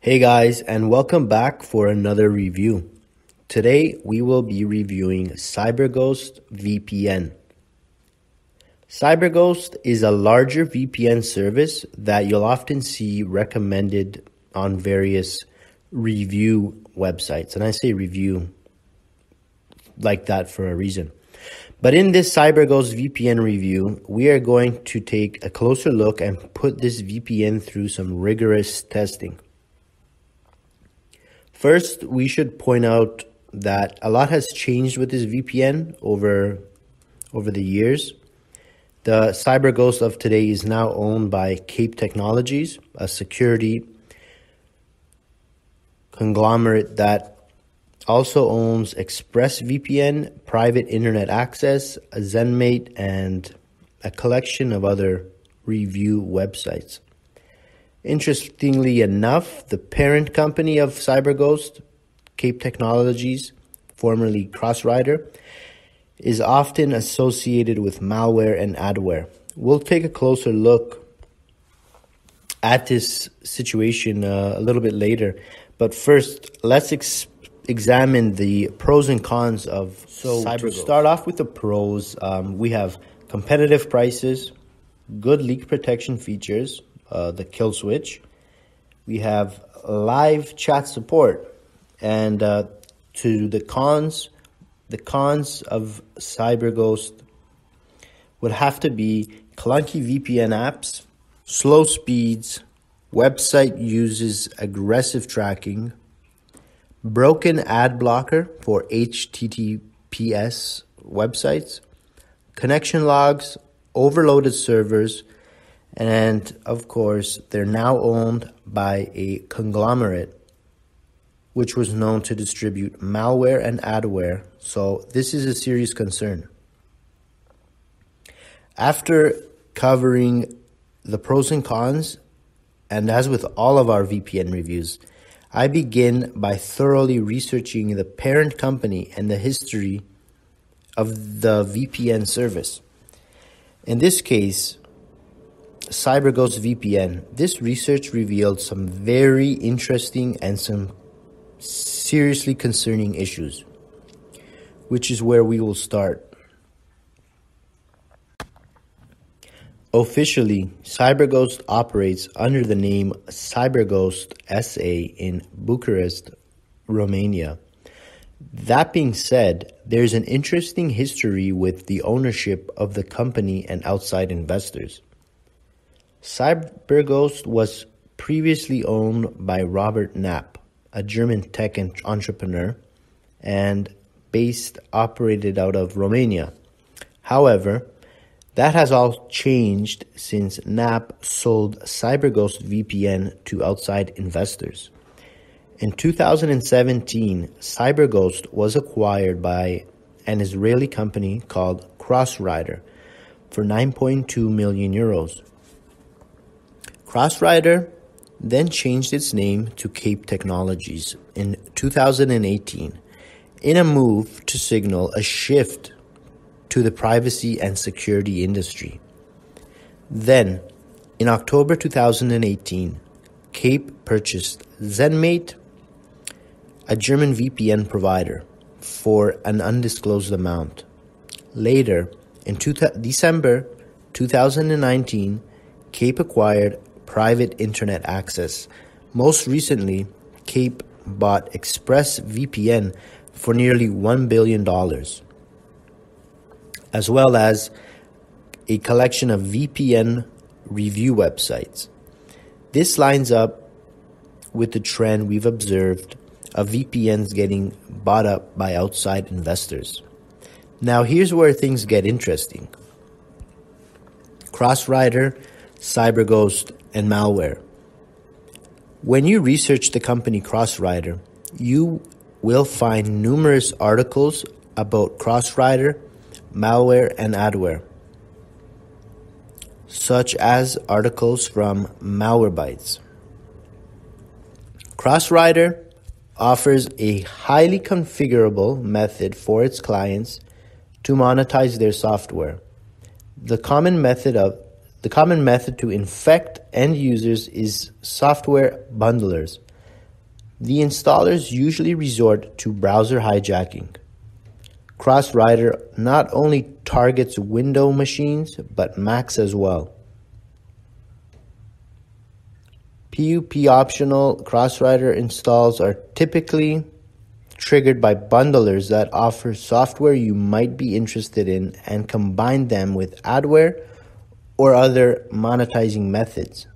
Hey guys, and welcome back for another review. Today we will be reviewing CyberGhost VPN. CyberGhost is a larger VPN service that you'll often see recommended on various review websites. And I say review like that for a reason. But in this CyberGhost VPN review, we are going to take a closer look and put this VPN through some rigorous testing. First, we should point out that a lot has changed with this VPN over the years. The CyberGhost of today is now owned by Kape Technologies, a security conglomerate that also owns ExpressVPN, Private Internet Access, ZenMate, and a collection of other review websites. Interestingly enough, the parent company of CyberGhost, Kape Technologies, formerly Crossrider, is often associated with malware and adware. We'll take a closer look at this situation a little bit later, but first, let's examine the pros and cons of CyberGhost. To start off with the pros, we have competitive prices, good leak protection features, the kill switch. We have live chat support, and to the cons of CyberGhost would have to be clunky VPN apps, slow speeds, website uses aggressive tracking, broken ad blocker for HTTPS websites, connection logs, overloaded servers, and of course, they're now owned by a conglomerate which was known to distribute malware and adware. So this is a serious concern. After covering the pros and cons, and as with all of our VPN reviews, I begin by thoroughly researching the parent company and the history of the VPN service. In this case, CyberGhost VPN. This research revealed some very interesting and some seriously concerning issues, which is where we will start. Officially, CyberGhost operates under the name CyberGhost SA in Bucharest, Romania. That being said, there's an interesting history with the ownership of the company and outside investors. CyberGhost was previously owned by Robert Knapp, a German tech entrepreneur, and operated out of Romania. However, that has all changed since Knapp sold CyberGhost VPN to outside investors. In 2017, CyberGhost was acquired by an Israeli company called Crossrider for 9.2 million euros. Crossrider then changed its name to Kape Technologies in 2018 in a move to signal a shift to the privacy and security industry. Then, in October 2018, Kape purchased ZenMate, a German VPN provider, for an undisclosed amount. Later, in December 2019, Kape acquired Private Internet Access. Most recently, Kape bought ExpressVPN for nearly $1 billion, as well as a collection of VPN review websites. This lines up with the trend we've observed of VPNs getting bought up by outside investors. Now here's where things get interesting. Crossrider, CyberGhost, and malware. When you research the company Crossrider, you will find numerous articles about Crossrider, malware, and adware, such as articles from Malwarebytes. Crossrider offers a highly configurable method for its clients to monetize their software. The common method to infect end users is software bundlers. the installers usually resort to browser hijacking. Crossrider not only targets Windows machines, but Macs as well. PUP optional Crossrider installs are typically triggered by bundlers that offer software you might be interested in and combine them with adware or other monetizing methods.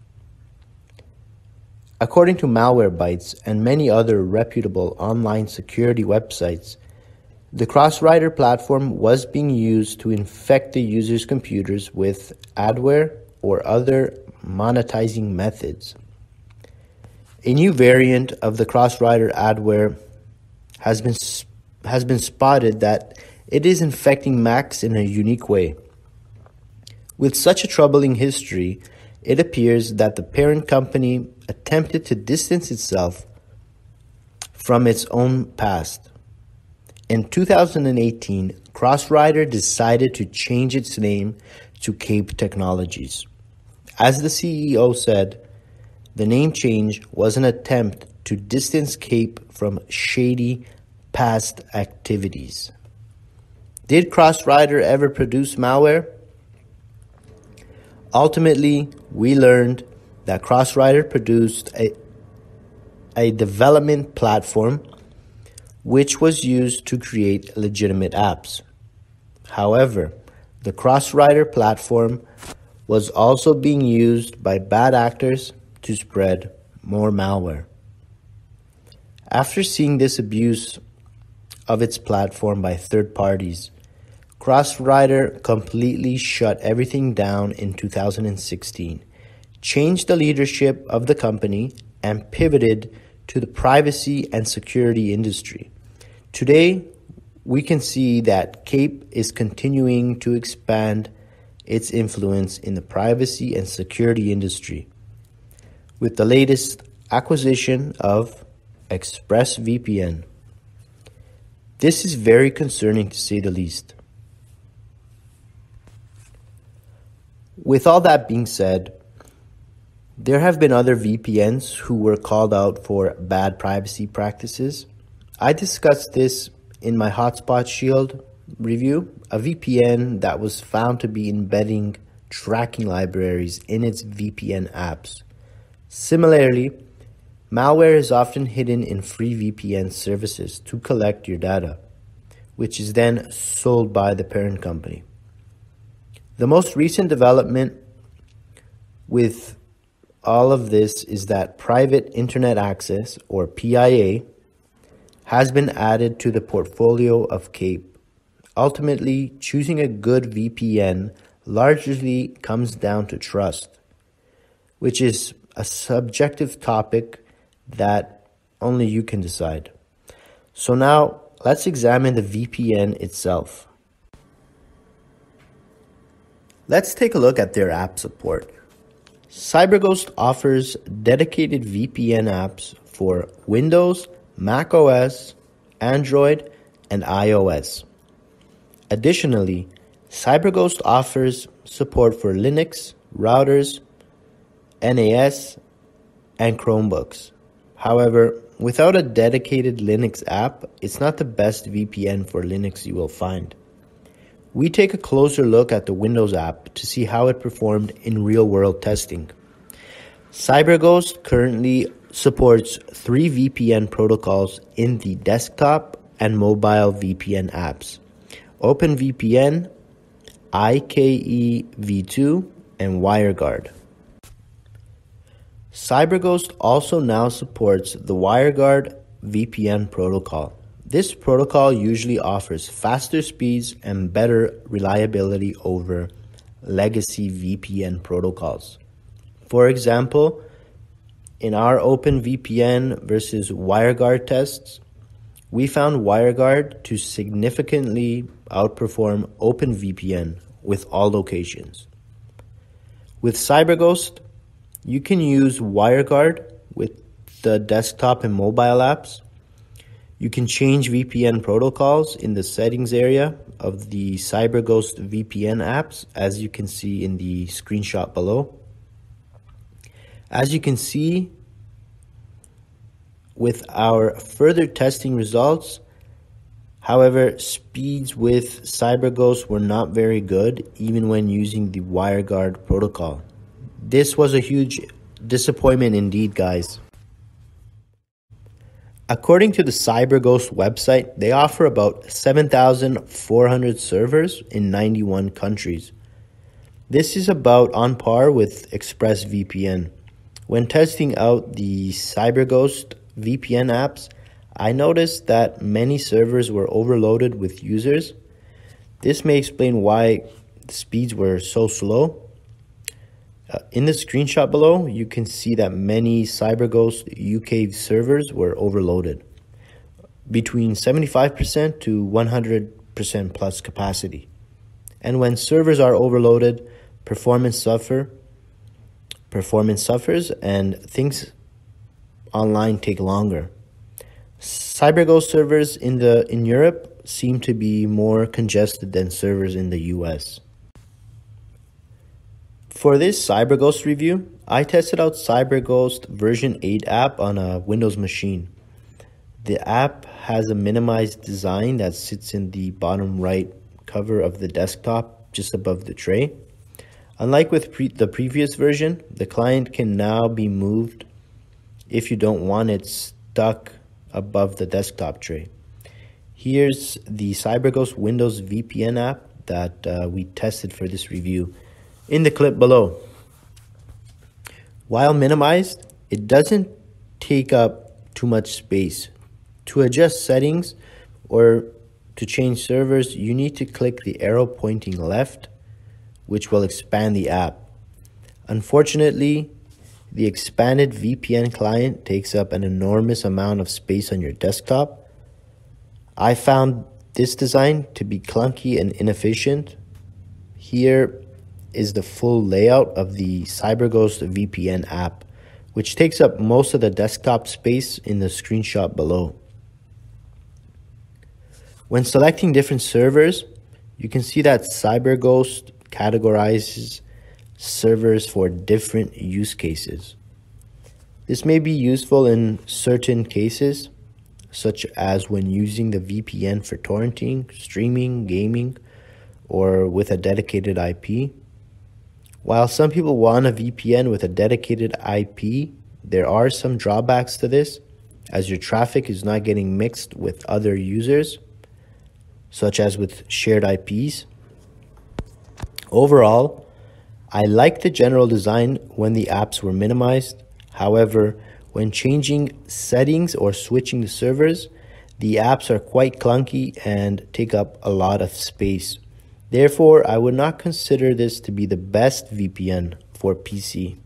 According to Malwarebytes and many other reputable online security websites, the Crossrider platform was being used to infect the user's computers with adware or other monetizing methods. A new variant of the Crossrider adware has been spotted that it is infecting Macs in a unique way. With such a troubling history, it appears that the parent company attempted to distance itself from its own past. In 2018, Crossrider decided to change its name to Kape Technologies. As the CEO said, the name change was an attempt to distance Kape from shady past activities. Did Crossrider ever produce malware? Ultimately, we learned that Crossrider produced a development platform which was used to create legitimate apps. However, the Crossrider platform was also being used by bad actors to spread more malware. After seeing this abuse of its platform by third parties, Crossrider completely shut everything down in 2016, changed the leadership of the company, and pivoted to the privacy and security industry. Today, we can see that Kape is continuing to expand its influence in the privacy and security industry with the latest acquisition of ExpressVPN. This is very concerning to say the least. With all that being said, there have been other VPNs who were called out for bad privacy practices. I discussed this in my Hotspot Shield review, a VPN that was found to be embedding tracking libraries in its VPN apps. Similarly, malware is often hidden in free VPN services to collect your data, which is then sold by the parent company. The most recent development with all of this is that private internet access, or PIA, has been added to the portfolio of Kape. Ultimately, choosing a good VPN largely comes down to trust, which is a subjective topic that only you can decide. So now, let's examine the VPN itself. Let's take a look at their app support. CyberGhost offers dedicated VPN apps for Windows, Mac OS, Android, and iOS. Additionally, CyberGhost offers support for Linux, routers, NAS, and Chromebooks. However, without a dedicated Linux app, it's not the best VPN for Linux you will find. We take a closer look at the Windows app to see how it performed in real-world testing. CyberGhost currently supports 3 VPN protocols in the desktop and mobile VPN apps: OpenVPN, IKEv2, and WireGuard. CyberGhost also now supports the WireGuard VPN protocol. This protocol usually offers faster speeds and better reliability over legacy VPN protocols. For example, in our OpenVPN versus WireGuard tests, we found WireGuard to significantly outperform OpenVPN with all locations. With CyberGhost, you can use WireGuard with the desktop and mobile apps. You can change VPN protocols in the settings area of the CyberGhost VPN apps, as you can see in the screenshot below. As you can see, with our further testing results. However, speeds with CyberGhost were not very good, even when using the WireGuard protocol. This was a huge disappointment indeed, guys. According to the CyberGhost website, they offer about 7,400 servers in 91 countries. This is about on par with ExpressVPN. When testing out the CyberGhost VPN apps, I noticed that many servers were overloaded with users. This may explain why the speeds were so slow. In the screenshot below, you can see that many CyberGhost UK servers were overloaded, between 75% to 100% plus capacity. And when servers are overloaded, performance suffers, and things online take longer. CyberGhost servers in Europe seem to be more congested than servers in the US. For this CyberGhost review, I tested out CyberGhost version 8 app on a Windows machine. The app has a minimized design that sits in the bottom right cover of the desktop just above the tray. Unlike with the previous version, the client can now be moved if you don't want it stuck above the desktop tray. Here's the CyberGhost Windows VPN app that we tested for this review in the clip below. While minimized, it doesn't take up too much space. To adjust settings or to change servers, you need to click the arrow pointing left, which will expand the app. Unfortunately, the expanded VPN client takes up an enormous amount of space on your desktop. I found this design to be clunky and inefficient. Here is the full layout of the CyberGhost VPN app, which takes up most of the desktop space in the screenshot below. When selecting different servers, you can see that CyberGhost categorizes servers for different use cases. This may be useful in certain cases, such as when using the VPN for torrenting, streaming, gaming, or with a dedicated IP. While some people want a VPN with a dedicated IP, there are some drawbacks to this, as your traffic is not getting mixed with other users, such as with shared IPs. Overall, I like the general design when the apps were minimized. However, when changing settings or switching the servers, the apps are quite clunky and take up a lot of space. Therefore, I would not consider this to be the best VPN for PC.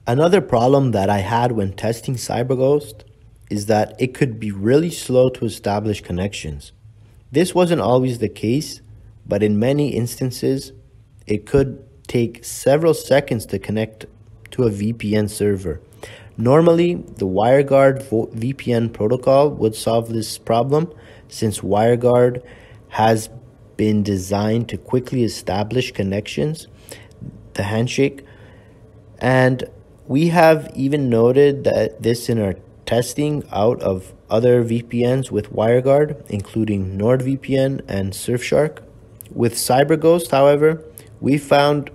Another problem that I had when testing CyberGhost is that it could be really slow to establish connections. This wasn't always the case, but in many instances, it could take several seconds to connect to a VPN server. Normally, the WireGuard VPN protocol would solve this problem, since WireGuard has been designed to quickly establish connections, the handshake, and we have even noted that this in our testing out of other VPNs with WireGuard, including NordVPN and Surfshark. With CyberGhost, however, we found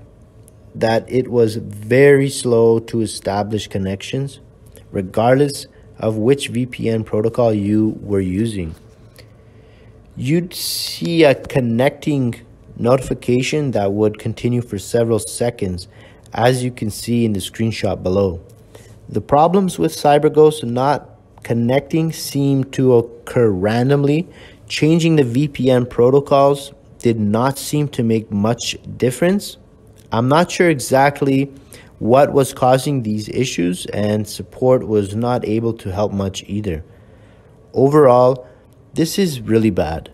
that it was very slow to establish connections, regardless of which VPN protocol you were using. You'd see a connecting notification that would continue for several seconds, as you can see in the screenshot below. The problems with CyberGhost not connecting seem to occur randomly. Changing the VPN protocols did not seem to make much difference. I'm not sure exactly what was causing these issues, and support was not able to help much either. Overall, this is really bad.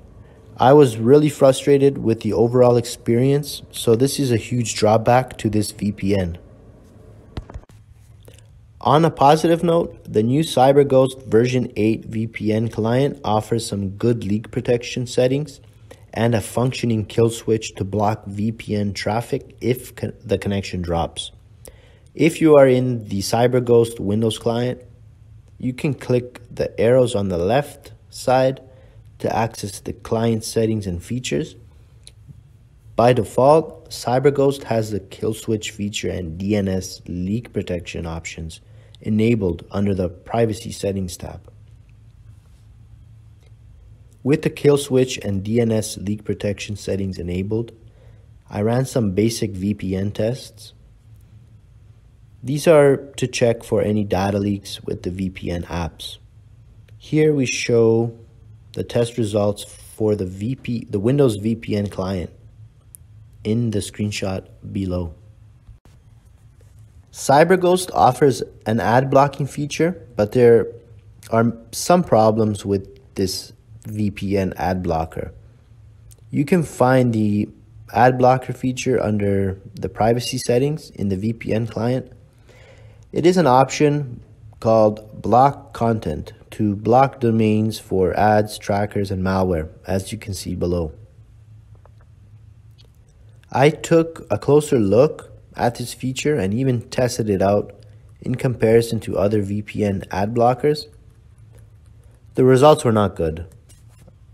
I was really frustrated with the overall experience, so this is a huge drawback to this VPN. On a positive note, the new CyberGhost version 8 VPN client offers some good leak protection settings and a functioning kill switch to block VPN traffic if the connection drops. If you are in the CyberGhost Windows client, you can click the arrows on the left side to access the client settings and features. By default, CyberGhost has the kill switch feature and DNS leak protection options enabled under the privacy settings tab. With the kill switch and DNS leak protection settings enabled, I ran some basic VPN tests. These are to check for any data leaks with the VPN apps. Here we show the test results for the Windows VPN client in the screenshot below. CyberGhost offers an ad blocking feature, but there are some problems with this VPN ad blocker. You can find the ad blocker feature under the privacy settings in the VPN client. It is an option called block content to block domains for ads, trackers, and malware, as you can see below. I took a closer look at this feature and even tested it out in comparison to other VPN ad blockers. The results were not good.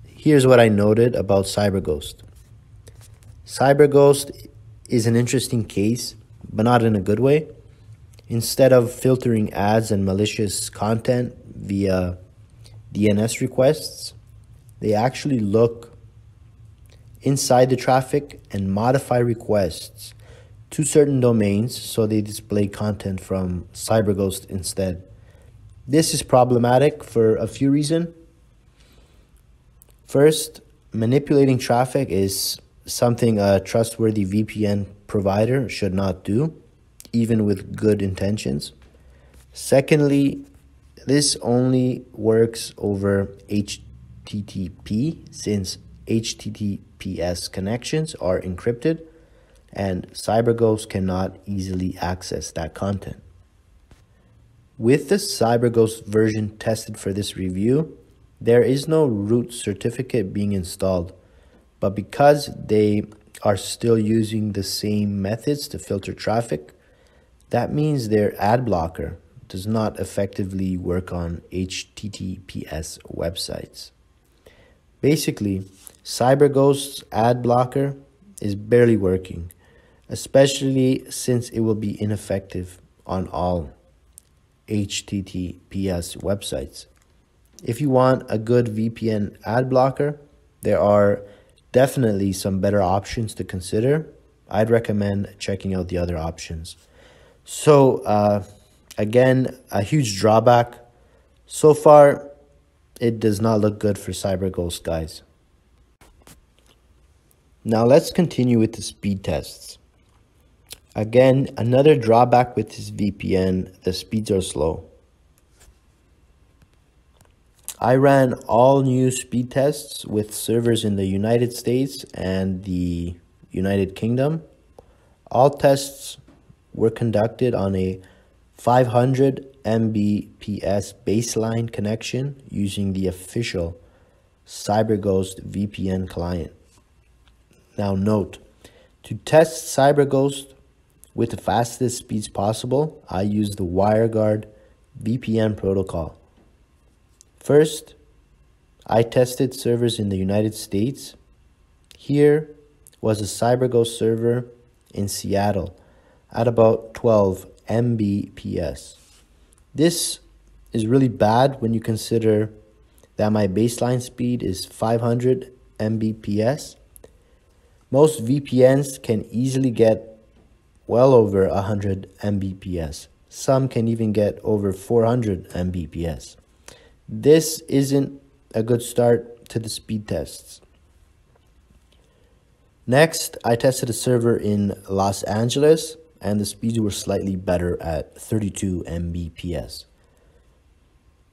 Here's what I noted about CyberGhost. CyberGhost is an interesting case, but not in a good way. Instead of filtering ads and malicious content via DNS requests, they actually look inside the traffic and modify requests to certain domains so they display content from CyberGhost instead. This is problematic for a few reasons. First, manipulating traffic is something a trustworthy VPN provider should not do, even with good intentions. Secondly, this only works over HTTP since HTTPS connections are encrypted and CyberGhost cannot easily access that content. With the CyberGhost version tested for this review, there is no root certificate being installed, but because they are still using the same methods to filter traffic, that means their ad blocker does not effectively work on HTTPS websites. Basically, CyberGhost's ad blocker is barely working, especially since it will be ineffective on all HTTPS websites. If you want a good VPN ad blocker, there are definitely some better options to consider. I'd recommend checking out the other options. So, again, a huge drawback. So far, it does not look good for CyberGhost, guys. Now let's continue with the speed tests. Again, another drawback with this VPN, the speeds are slow. I ran all new speed tests with servers in the United States and the United Kingdom. All tests were conducted on a 500 Mbps baseline connection using the official CyberGhost VPN client. Now note, to test CyberGhost with the fastest speeds possible, I used the WireGuard VPN protocol. First, I tested servers in the United States. Here was a CyberGhost server in Seattle at about 12 Mbps. This is really bad when you consider that my baseline speed is 500 Mbps. Most VPNs can easily get well over 100 Mbps. Some can even get over 400 Mbps. This isn't a good start to the speed tests. Next, I tested a server in Los Angeles, and the speeds were slightly better at 32 Mbps.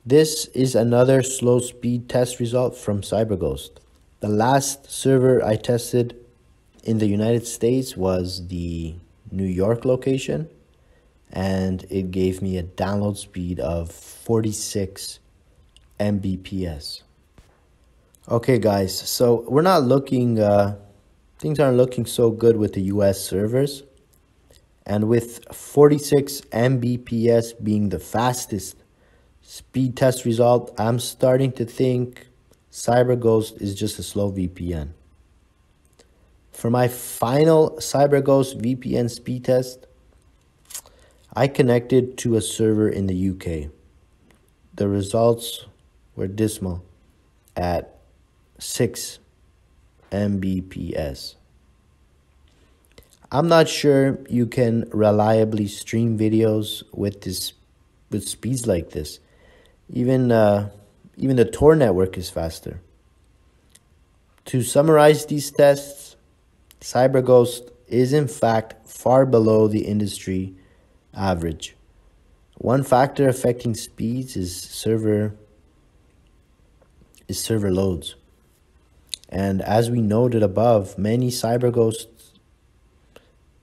This is another slow speed test result from CyberGhost. The last server I tested in the United States was the New York location, and it gave me a download speed of 46 Mbps. Okay guys, so we're not looking, things aren't looking so good with the US servers. And with 46 Mbps being the fastest Speed test result, I'm starting to think CyberGhost is just a slow VPN. For my final CyberGhost VPN speed test, I connected to a server in the UK. The results were dismal at 6 Mbps. I'm not sure you can reliably stream videos with speeds like this. Even the Tor network is faster. To summarize these tests, CyberGhost is in fact far below the industry average. One factor affecting speeds is server loads. And as we noted above, many CyberGhost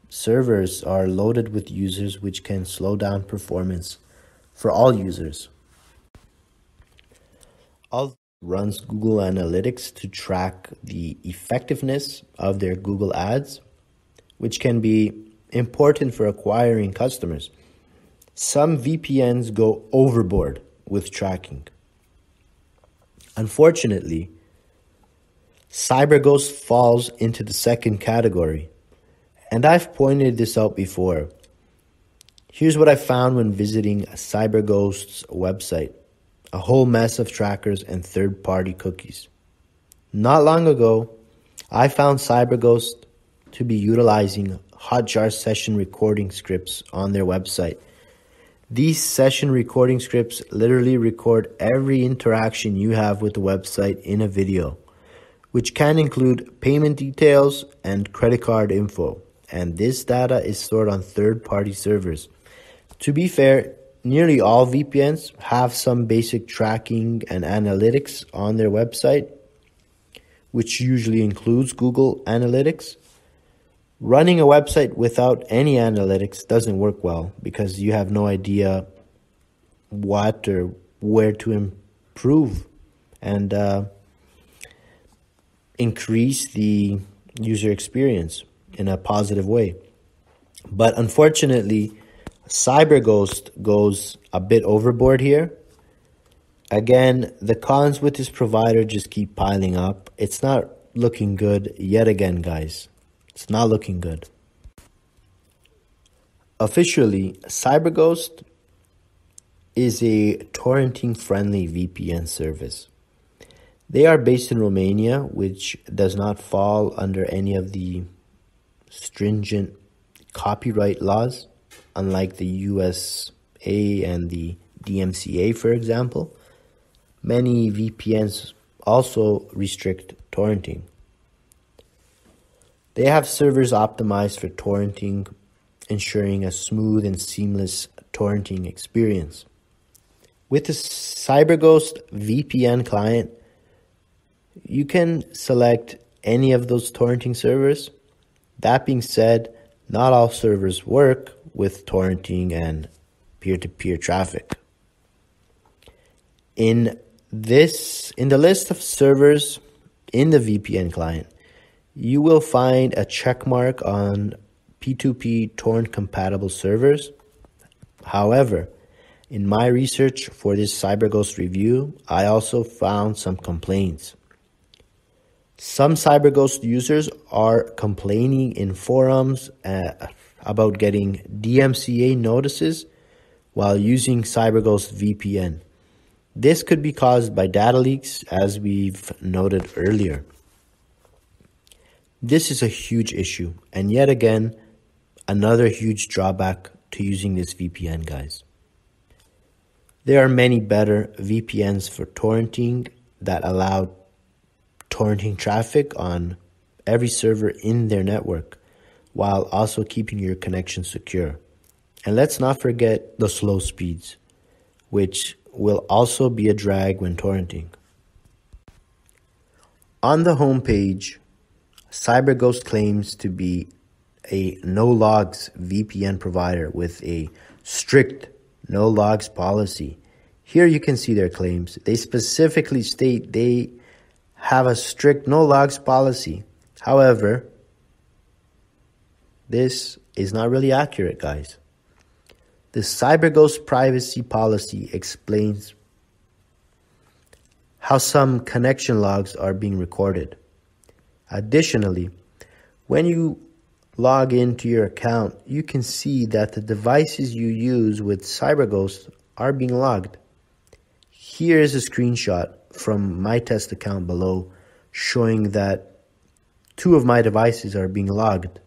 servers are loaded with users, which can slow down performance for all users. Also runs Google Analytics to track the effectiveness of their Google ads, which can be important for acquiring customers. Some VPNs go overboard with tracking. Unfortunately, CyberGhost falls into the second category, and I've pointed this out before. Here's what I found when visiting CyberGhost's website: a whole mess of trackers and third-party cookies. Not long ago, I found CyberGhost to be utilizing Hotjar session recording scripts on their website. These session recording scripts literally record every interaction you have with the website in a video, which can include payment details and credit card info. And this data is stored on third-party servers. To be fair, nearly all VPNs have some basic tracking and analytics on their website, which usually includes Google Analytics. Running a website without any analytics doesn't work well because you have no idea what or where to improve and increase the user experience in a positive way. But unfortunately, CyberGhost goes a bit overboard here. Again, the cons with this provider just keep piling up. It's not looking good yet again, guys. It's not looking good. Officially, CyberGhost is a torrenting-friendly VPN service. They are based in Romania, which does not fall under any of the stringent copyright laws, unlike the USA and the DMCA, for example. Many VPNs also restrict torrenting. They have servers optimized for torrenting, ensuring a smooth and seamless torrenting experience. With the CyberGhost VPN client, you can select any of those torrenting servers. That being said, not all servers work with torrenting and peer-to-peer traffic. In the list of servers in the VPN client, you will find a check mark on P2P torrent compatible servers. However, in my research for this CyberGhost review, I also found some complaints. Some CyberGhost users are complaining in forums about getting DMCA notices while using CyberGhost VPN. This could be caused by data leaks, as we've noted earlier. This is a huge issue, and yet again, another huge drawback to using this VPN, guys. There are many better VPNs for torrenting that allow torrenting traffic on every server in their network, while also keeping your connection secure. And let's not forget the slow speeds, which will also be a drag when torrenting. On the homepage, CyberGhost claims to be a no-logs VPN provider with a strict no-logs policy. Here you can see their claims. They specifically state they have a strict no-logs policy. However, this is not really accurate, guys. The CyberGhost privacy policy explains how some connection logs are being recorded. Additionally, when you log into your account, you can see that the devices you use with CyberGhost are being logged. Here is a screenshot from my test account below showing that 2 of my devices are being logged.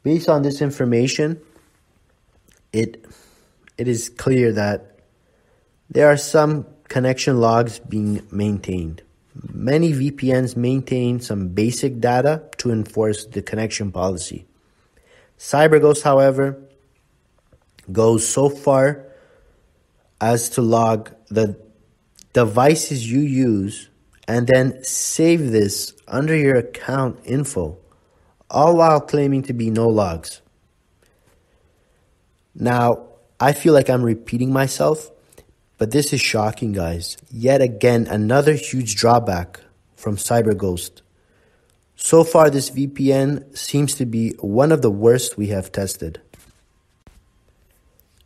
Based on this information, it is clear that there are some connection logs being maintained. Many VPNs maintain some basic data to enforce the connection policy. CyberGhost, however, goes so far as to log the devices you use and then save this under your account info, all while claiming to be no logs. Now, I feel like I'm repeating myself, but this is shocking, guys. Yet again, another huge drawback from CyberGhost. So far, this VPN seems to be one of the worst we have tested.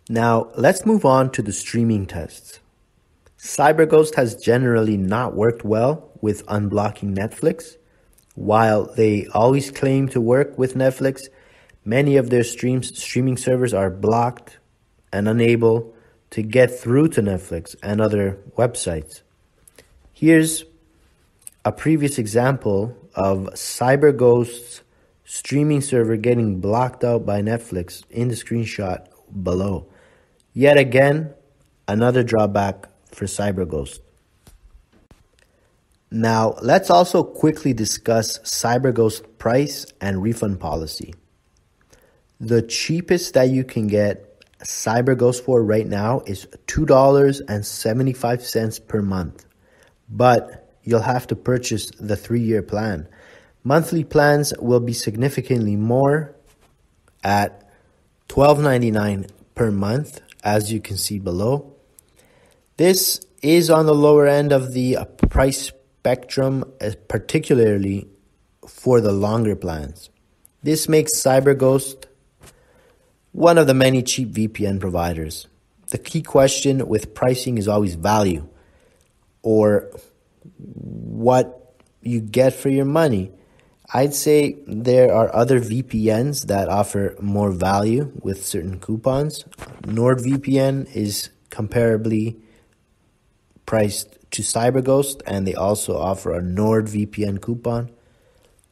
Now, let's move on to the streaming tests. CyberGhost has generally not worked well with unblocking Netflix. While they always claim to work with Netflix, many of their streaming servers are blocked and unable to get through to Netflix and other websites. Here's a previous example of CyberGhost's streaming server getting blocked out by Netflix in the screenshot below. Yet again, another drawback for CyberGhost. Now, let's also quickly discuss CyberGhost price and refund policy. The cheapest that you can get CyberGhost for right now is $2.75 per month, but you'll have to purchase the 3-year plan. Monthly plans will be significantly more at $12.99 per month, as you can see below. This is on the lower end of the price spectrum, particularly for the longer plans. This makes CyberGhost one of the many cheap VPN providers. The key question with pricing is always value, or what you get for your money. I'd say there are other VPNs that offer more value with certain coupons. NordVPN is comparably priced to CyberGhost, and they also offer a NordVPN coupon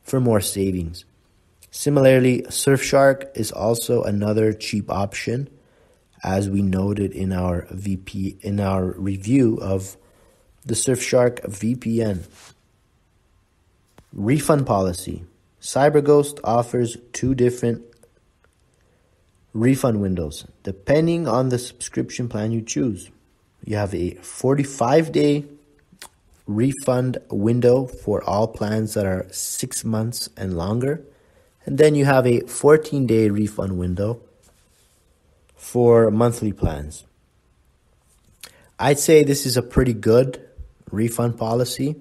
for more savings. Similarly, Surfshark is also another cheap option, as we noted in our review of the Surfshark VPN. Refund policy. CyberGhost offers 2 different refund windows depending on the subscription plan you choose. You have a 45-day refund window for all plans that are 6 months and longer. And then you have a 14-day refund window for monthly plans. I'd say this is a pretty good refund policy,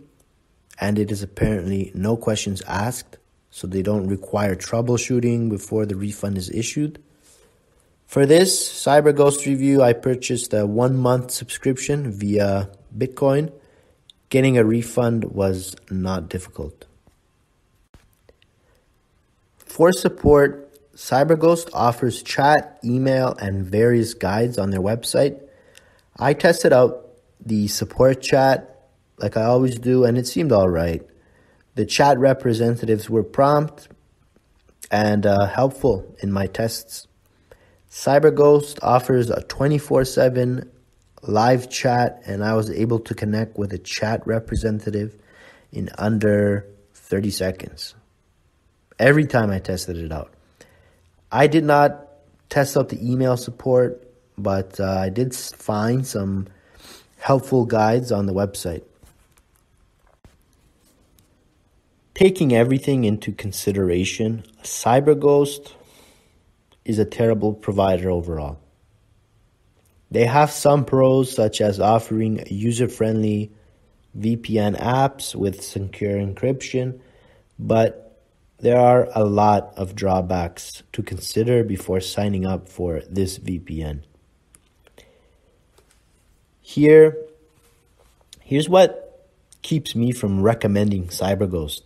and it is apparently no questions asked, so they don't require troubleshooting before the refund is issued. For this CyberGhost review, I purchased a 1-month subscription via Bitcoin. Getting a refund was not difficult. For support, CyberGhost offers chat, email, and various guides on their website. I tested out the support chat like I always do, and it seemed all right. The chat representatives were prompt and helpful in my tests. CyberGhost offers a 24/7 live chat, and I was able to connect with a chat representative in under 30 seconds. Every time I tested it out. I did not test out the email support, but I did find some helpful guides on the website. Taking everything into consideration, CyberGhost is a terrible provider overall. They have some pros, such as offering user-friendly VPN apps with secure encryption, but There are a lot of drawbacks to consider before signing up for this VPN. Here's what keeps me from recommending CyberGhost.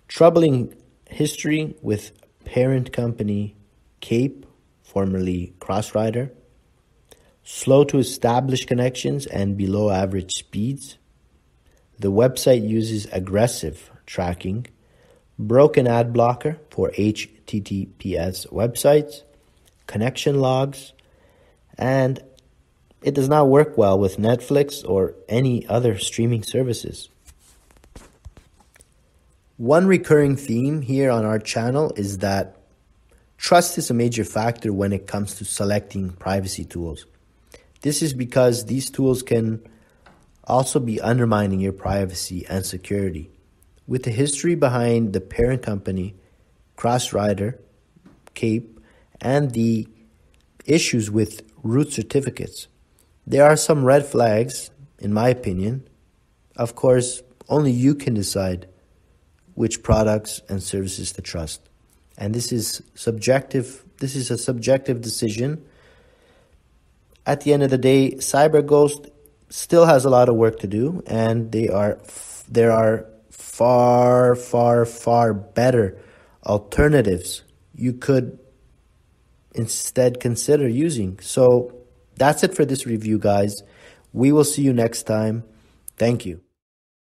Troubling history with parent company Kape, formerly Crossrider. Slow to establish connections and below average speeds. The website uses aggressive tracking. Broken ad blocker for HTTPS websites. Connection logs. And it does not work well with Netflix or any other streaming services. One recurring theme here on our channel is that trust is a major factor when it comes to selecting privacy tools. This is because these tools can also be undermining your privacy and security. With the history behind the parent company, Crossrider, Kape, and the issues with root certificates, there are some red flags, in my opinion. Of course, only you can decide which products and services to trust. And this is subjective. This is a subjective decision. At the end of the day, CyberGhost still has a lot of work to do, and there are far better alternatives you could instead consider using. So that's it for this review, guys. We will see you next time. Thank you.